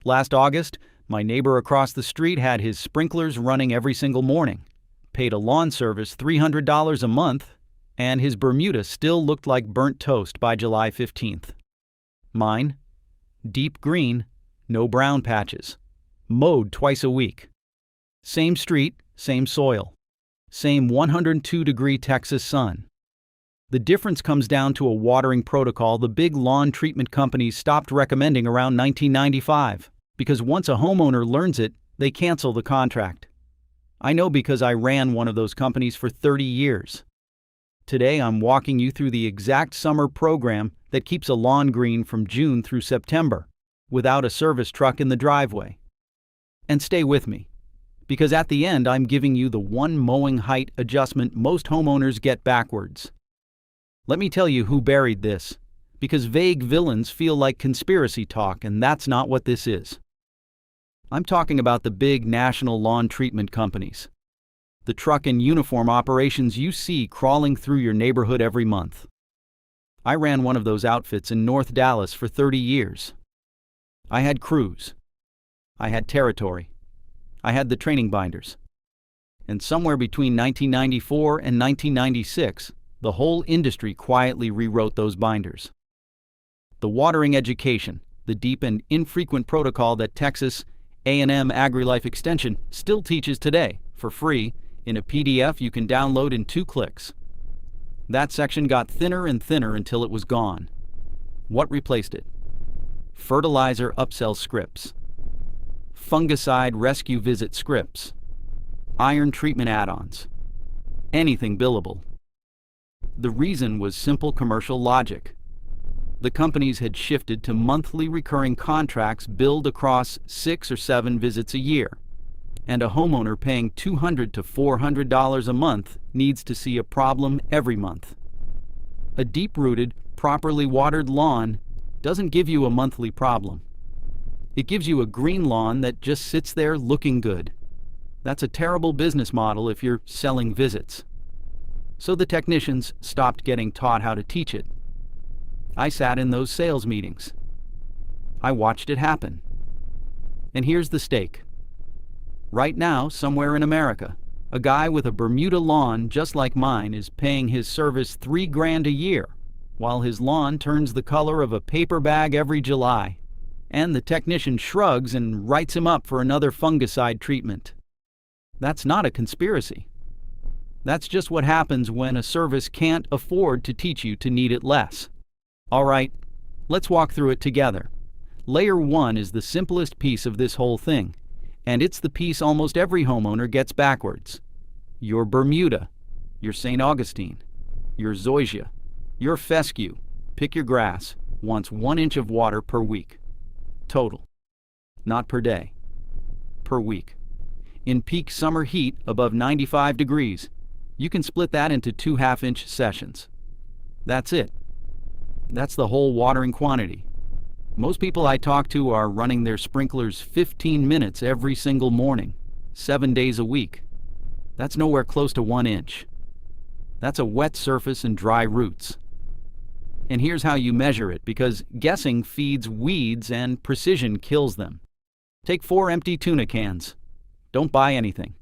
Last August, my neighbor across the street had his sprinklers running every single morning, paid a lawn service $300 a month, and his Bermuda still looked like burnt toast by July 15th. Mine? Deep green, no brown patches. Mowed twice a week. Same street, same soil. Same 102-degree Texas sun. The difference comes down to a watering protocol the big lawn treatment companies stopped recommending around 1995, because once a homeowner learns it, they cancel the contract. I know because I ran one of those companies for 30 years. Today I'm walking you through the exact summer program that keeps a lawn green from June through September, without a service truck in the driveway. And stay with me, because at the end I'm giving you the one mowing height adjustment most homeowners get backwards. Let me tell you who buried this, because vague villains feel like conspiracy talk, and that's not what this is. I'm talking about the big national lawn treatment companies. The truck and uniform operations you see crawling through your neighborhood every month. I ran one of those outfits in North Dallas for 30 years. I had crews. I had territory. I had the training binders. And somewhere between 1994 and 1996, the whole industry quietly rewrote those binders. The watering education, the deep and infrequent protocol that Texas A&M AgriLife Extension still teaches today, for free, in a PDF you can download in 2 clicks. That section got thinner and thinner until it was gone. What replaced it? Fertilizer upsell scripts. Fungicide rescue visit scripts. Iron treatment add-ons. Anything billable. The reason was simple commercial logic. The companies had shifted to monthly recurring contracts billed across 6 or 7 visits a year. And a homeowner paying $200 to $400 a month needs to see a problem every month. A deep-rooted, properly watered lawn doesn't give you a monthly problem. It gives you a green lawn that just sits there looking good. That's a terrible business model if you're selling visits. So the technicians stopped getting taught how to teach it. I sat in those sales meetings. I watched it happen. And here's the stake. Right now, somewhere in America, a guy with a Bermuda lawn just like mine is paying his service $3,000 a year, while his lawn turns the color of a paper bag every July, and the technician shrugs and writes him up for another fungicide treatment. That's not a conspiracy. That's just what happens when a service can't afford to teach you to need it less. All right, let's walk through it together. Layer 1 is the simplest piece of this whole thing. And it's the piece almost every homeowner gets backwards. Your Bermuda, your St. Augustine, your Zoysia, your fescue, pick your grass, wants 1 inch of water per week. Total. Not per day. Per week. In peak summer heat above 95 degrees, you can split that into 2 half-inch sessions. That's it. That's the whole watering quantity. Most people I talk to are running their sprinklers 15 minutes every single morning, 7 days a week. That's nowhere close to 1 inch. That's a wet surface and dry roots. And here's how you measure it, because guessing feeds weeds and precision kills them. Take 4 empty tuna cans. Don't buy anything.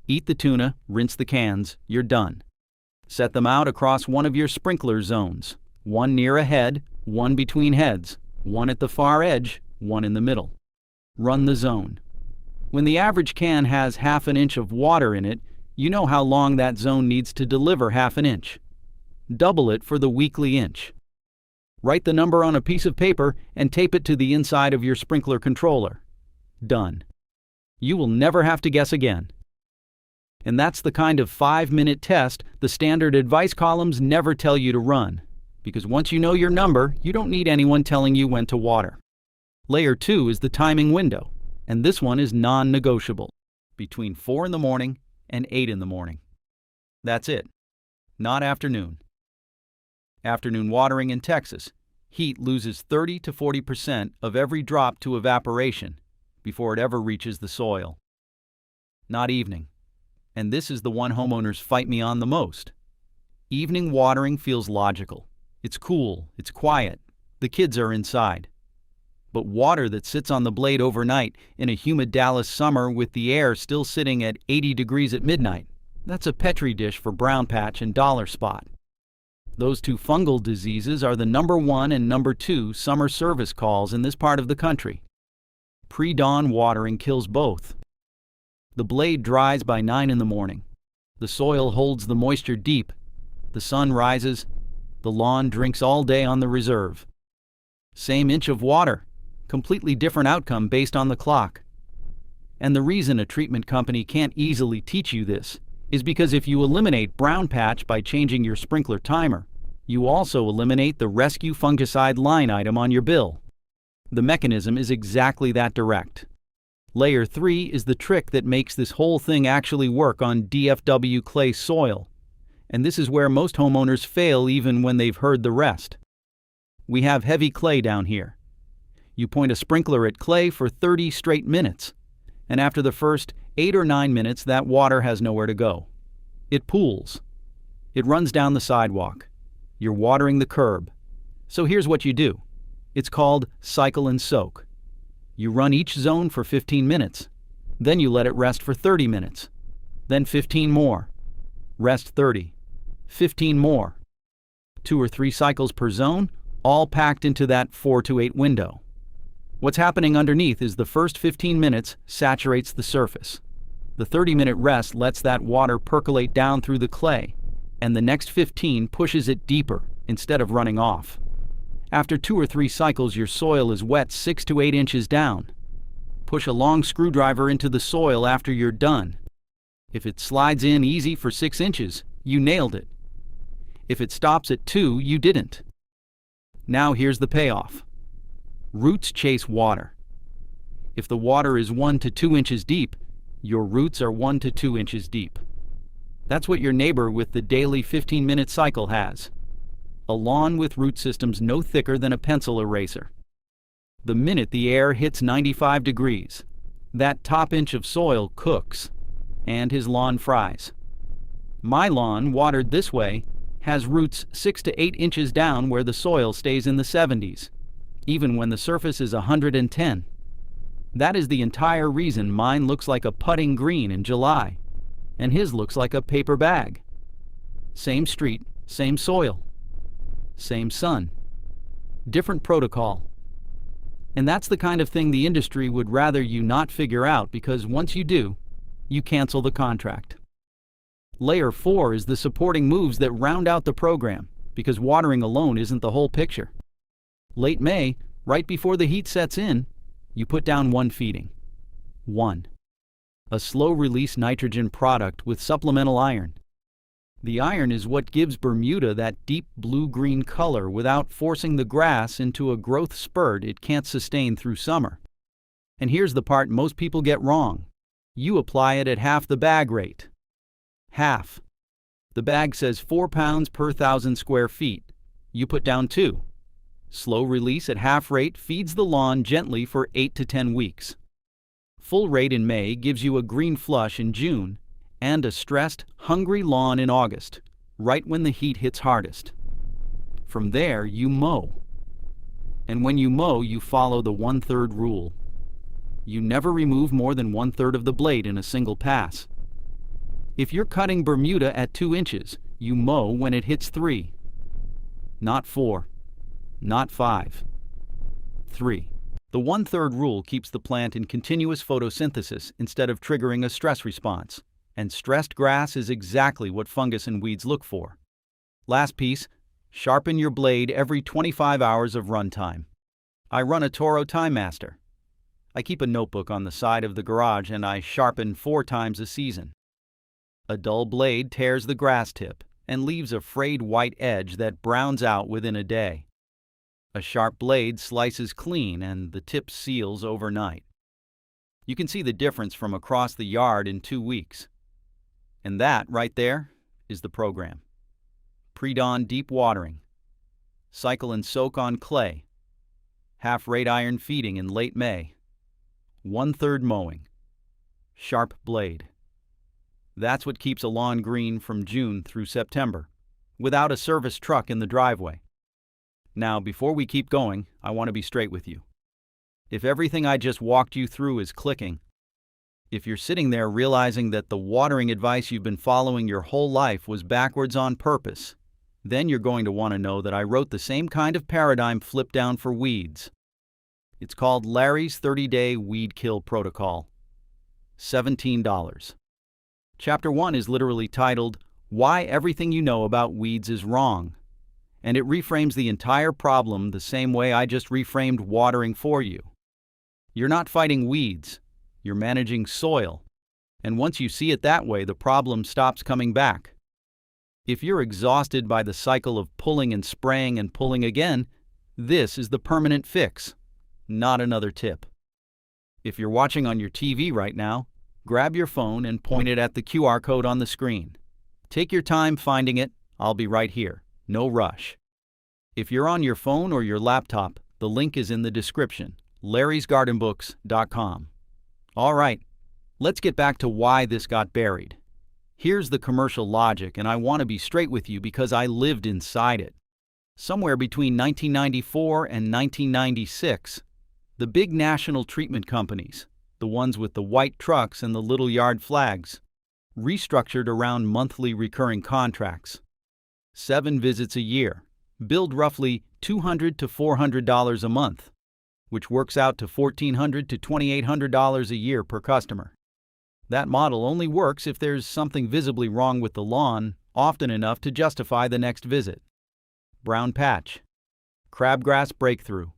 Eat the tuna, rinse the cans, you're done. Set them out across one of your sprinkler zones, 1 near a head, 1 between heads, 1 at the far edge, 1 in the middle. Run the zone. When the average can has half an inch of water in it, you know how long that zone needs to deliver half an inch. Double it for the weekly inch. Write the number on a piece of paper and tape it to the inside of your sprinkler controller. Done. You will never have to guess again. And that's the kind of 5-minute test the standard advice columns never tell you to run. Because once you know your number, you don't need anyone telling you when to water. Layer 2 is the timing window, and this one is non-negotiable, between 4 in the morning and 8 in the morning. That's it. Not afternoon. Afternoon watering in Texas, heat loses 30 to 40% of every drop to evaporation before it ever reaches the soil. Not evening. And this is the one homeowners fight me on the most. Evening watering feels logical. It's cool, it's quiet, the kids are inside. But water that sits on the blade overnight in a humid Dallas summer with the air still sitting at 80 degrees at midnight, that's a petri dish for brown patch and dollar spot. Those two fungal diseases are the #1 and #2 summer service calls in this part of the country. Pre-dawn watering kills both. The blade dries by 9 in the morning. The soil holds the moisture deep. The sun rises. The lawn drinks all day on the reserve. Same inch of water, completely different outcome based on the clock. And the reason a treatment company can't easily teach you this is because if you eliminate brown patch by changing your sprinkler timer, you also eliminate the rescue fungicide line item on your bill. The mechanism is exactly that direct. Layer 3 is the trick that makes this whole thing actually work on DFW clay soil, and this is where most homeowners fail even when they've heard the rest. We have heavy clay down here. You point a sprinkler at clay for 30 straight minutes, and after the first 8 or 9 minutes, that water has nowhere to go. It pools. It runs down the sidewalk. You're watering the curb. So here's what you do. It's called cycle and soak. You run each zone for 15 minutes. Then you let it rest for 30 minutes. Then 15 more. Rest 30. 15 more. 2 or 3 cycles per zone, all packed into that 4 to 8 window. What's happening underneath is the first 15 minutes saturates the surface. The 30-minute rest lets that water percolate down through the clay, and the next 15 pushes it deeper instead of running off. After 2 or 3 cycles, your soil is wet 6 to 8 inches down. Push a long screwdriver into the soil after you're done. If it slides in easy for 6 inches, you nailed it. If it stops at 2, you didn't. Now here's the payoff. Roots chase water. If the water is 1 to 2 inches deep, your roots are 1 to 2 inches deep. That's what your neighbor with the daily 15-minute cycle has. A lawn with root systems no thicker than a pencil eraser. The minute the air hits 95 degrees, that top inch of soil cooks, and his lawn fries. My lawn, watered this way, has roots 6 to 8 inches down where the soil stays in the 70s, even when the surface is 110. That is the entire reason mine looks like a putting green in July, and his looks like a paper bag. Same street, same soil, same sun, different protocol. And that's the kind of thing the industry would rather you not figure out, because once you do, you cancel the contract. Layer 4 is the supporting moves that round out the program, because watering alone isn't the whole picture. Late May, right before the heat sets in, you put down 1 feeding. 1. A slow-release nitrogen product with supplemental iron. The iron is what gives Bermuda that deep blue-green color without forcing the grass into a growth spurt it can't sustain through summer. And here's the part most people get wrong. You apply it at half the bag rate. Half. The bag says 4 pounds per 1,000 square feet. You put down 2. Slow release at half rate feeds the lawn gently for 8 to 10 weeks. Full rate in May gives you a green flush in June and a stressed, hungry lawn in August, right when the heat hits hardest. From there, you mow. And when you mow, you follow the 1/3 rule. You never remove more than 1/3 of the blade in a single pass. If you're cutting Bermuda at 2 inches, you mow when it hits 3. Not 4. Not 5. 3. The 1/3 rule keeps the plant in continuous photosynthesis instead of triggering a stress response. And stressed grass is exactly what fungus and weeds look for. Last piece, sharpen your blade every 25 hours of runtime. I run a Toro Time Master. I keep a notebook on the side of the garage and I sharpen 4 times a season. A dull blade tears the grass tip and leaves a frayed white edge that browns out within a day. A sharp blade slices clean and the tip seals overnight. You can see the difference from across the yard in 2 weeks. And that, right there, is the program. Pre-dawn deep watering. Cycle and soak on clay. Half-rate iron feeding in late May. 1/3 mowing. Sharp blade. That's what keeps a lawn green from June through September, without a service truck in the driveway. Now, before we keep going, I want to be straight with you. If everything I just walked you through is clicking, if you're sitting there realizing that the watering advice you've been following your whole life was backwards on purpose, then you're going to want to know that I wrote the same kind of paradigm flip down for weeds. It's called Larry's 30-Day Weed Kill Protocol. $17. Chapter 1 is literally titled, Why Everything You Know About Weeds is Wrong, and it reframes the entire problem the same way I just reframed watering for you. You're not fighting weeds, you're managing soil, and once you see it that way, the problem stops coming back. If you're exhausted by the cycle of pulling and spraying and pulling again, this is the permanent fix, not another tip. If you're watching on your TV right now, grab your phone and point it at the QR code on the screen. Take your time finding it, I'll be right here, no rush. If you're on your phone or your laptop, the link is in the description, larrysgardenbooks.com. All right, let's get back to why this got buried. Here's the commercial logic, and I want to be straight with you because I lived inside it. Somewhere between 1994 and 1996, the big national treatment companies, the ones with the white trucks and the little yard flags, restructured around monthly recurring contracts. 7 visits a year, billed roughly $200 to $400 a month, which works out to $1,400 to $2,800 a year per customer. That model only works if there's something visibly wrong with the lawn, often enough to justify the next visit. Brown patch, crabgrass breakthrough,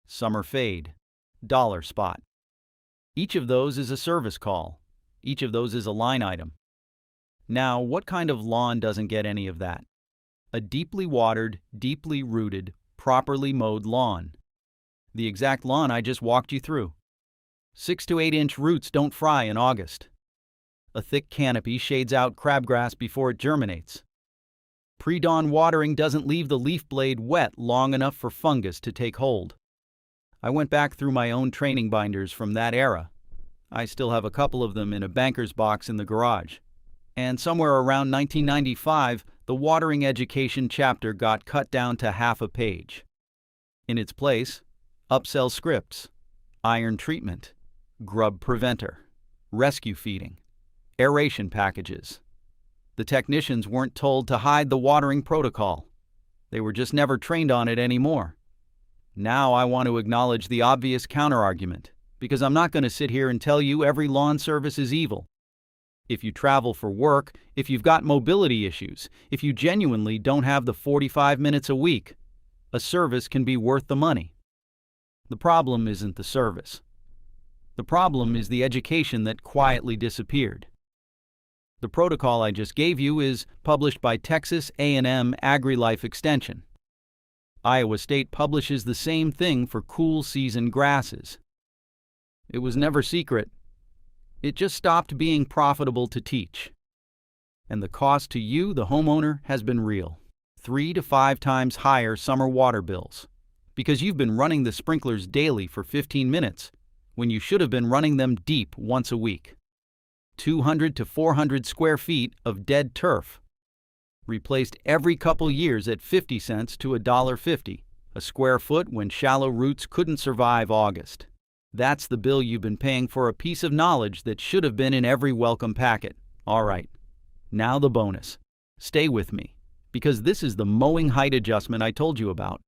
summer fade, dollar spot. Each of those is a service call. Each of those is a line item. Now, what kind of lawn doesn't get any of that? A deeply watered, deeply rooted, properly mowed lawn. The exact lawn I just walked you through. 6 to 8 inch roots don't fry in August. A thick canopy shades out crabgrass before it germinates. Pre-dawn watering doesn't leave the leaf blade wet long enough for fungus to take hold. I went back through my own training binders from that era. I still have a couple of them in a banker's box in the garage. And somewhere around 1995, the watering education chapter got cut down to half a page. In its place, upsell scripts, iron treatment, grub preventer, rescue feeding, aeration packages. The technicians weren't told to hide the watering protocol. They were just never trained on it anymore. Now I want to acknowledge the obvious counterargument, because I'm not going to sit here and tell you every lawn service is evil. If you travel for work, if you've got mobility issues, if you genuinely don't have the 45 minutes a week, a service can be worth the money. The problem isn't the service. The problem is the education that quietly disappeared. The protocol I just gave you is published by Texas A&M AgriLife Extension. Iowa State publishes the same thing for cool season grasses. It was never secret. It just stopped being profitable to teach. And the cost to you, the homeowner, has been real. 3 to 5 times higher summer water bills, because you've been running the sprinklers daily for 15 minutes when you should have been running them deep once a week. 200 to 400 square feet of dead turf, replaced every couple years at 50 cents to $1.50 a square foot when shallow roots couldn't survive August. That's the bill you've been paying for a piece of knowledge that should have been in every welcome packet. All right, now the bonus. Stay with me, because this is the mowing height adjustment I told you about.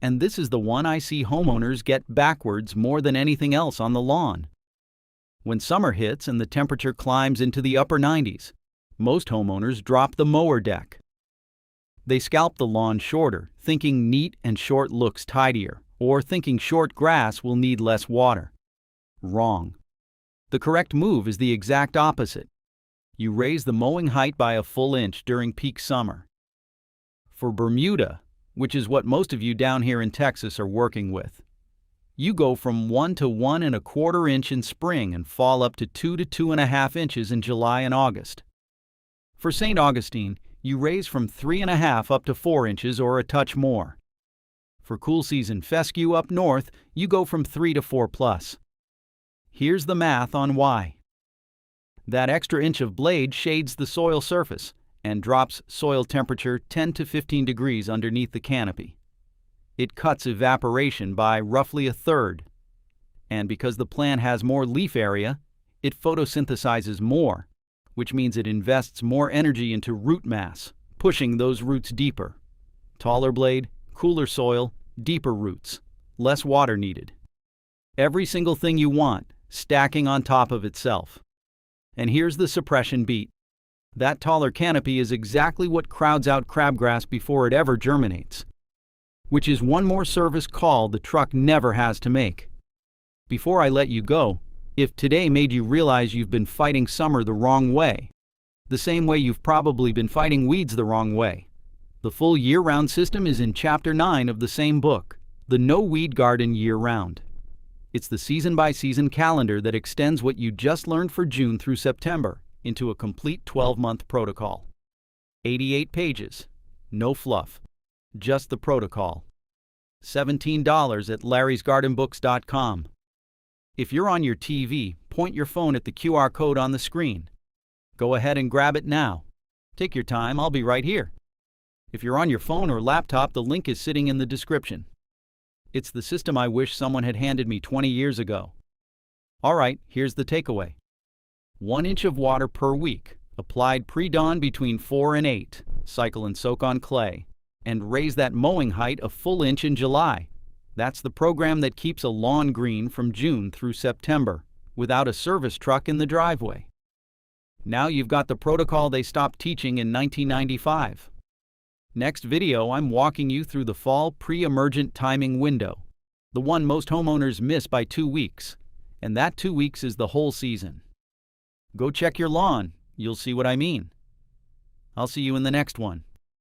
And this is the one I see homeowners get backwards more than anything else on the lawn. When summer hits and the temperature climbs into the upper 90s, most homeowners drop the mower deck. They scalp the lawn shorter, thinking neat and short looks tidier, or thinking short grass will need less water. Wrong. The correct move is the exact opposite. You raise the mowing height by a full inch during peak summer. For Bermuda, which is what most of you down here in Texas are working with, you go from 1 to 1¼ inch in spring and fall up to 2 to 2½ inches in July and August. For St. Augustine, you raise from 3½ up to 4 inches or a touch more. For cool season fescue up north, you go from 3 to 4 plus. Here's the math on why. That extra inch of blade shades the soil surface and drops soil temperature 10 to 15 degrees underneath the canopy. It cuts evaporation by roughly a third. And because the plant has more leaf area, it photosynthesizes more, which means it invests more energy into root mass, pushing those roots deeper. Taller blade, cooler soil, deeper roots, less water needed. Every single thing you want, stacking on top of itself. And here's the suppression beat. That taller canopy is exactly what crowds out crabgrass before it ever germinates. Which is one more service call the truck never has to make. Before I let you go, if today made you realize you've been fighting summer the wrong way, the same way you've probably been fighting weeds the wrong way, the full year-round system is in Chapter 9 of the same book, The No Weed Garden Year-Round. It's the season-by-season calendar that extends what you just learned for June through September into a complete 12-month protocol. 88 pages, no fluff, just the protocol. $17 at larrysgardenbooks.com. If you're on your TV, point your phone at the QR code on the screen. Go ahead and grab it now. Take your time, I'll be right here. If you're on your phone or laptop, the link is sitting in the description. It's the system I wish someone had handed me 20 years ago. Alright, here's the takeaway. 1 inch of water per week, applied pre-dawn between 4 and 8, cycle and soak on clay, and raise that mowing height a full inch in July. That's the program that keeps a lawn green from June through September, without a service truck in the driveway. Now you've got the protocol they stopped teaching in 1995. Next video, I'm walking you through the fall pre-emergent timing window, the one most homeowners miss by 2 weeks, and that 2 weeks is the whole season. Go check your lawn, you'll see what I mean. I'll see you in the next one.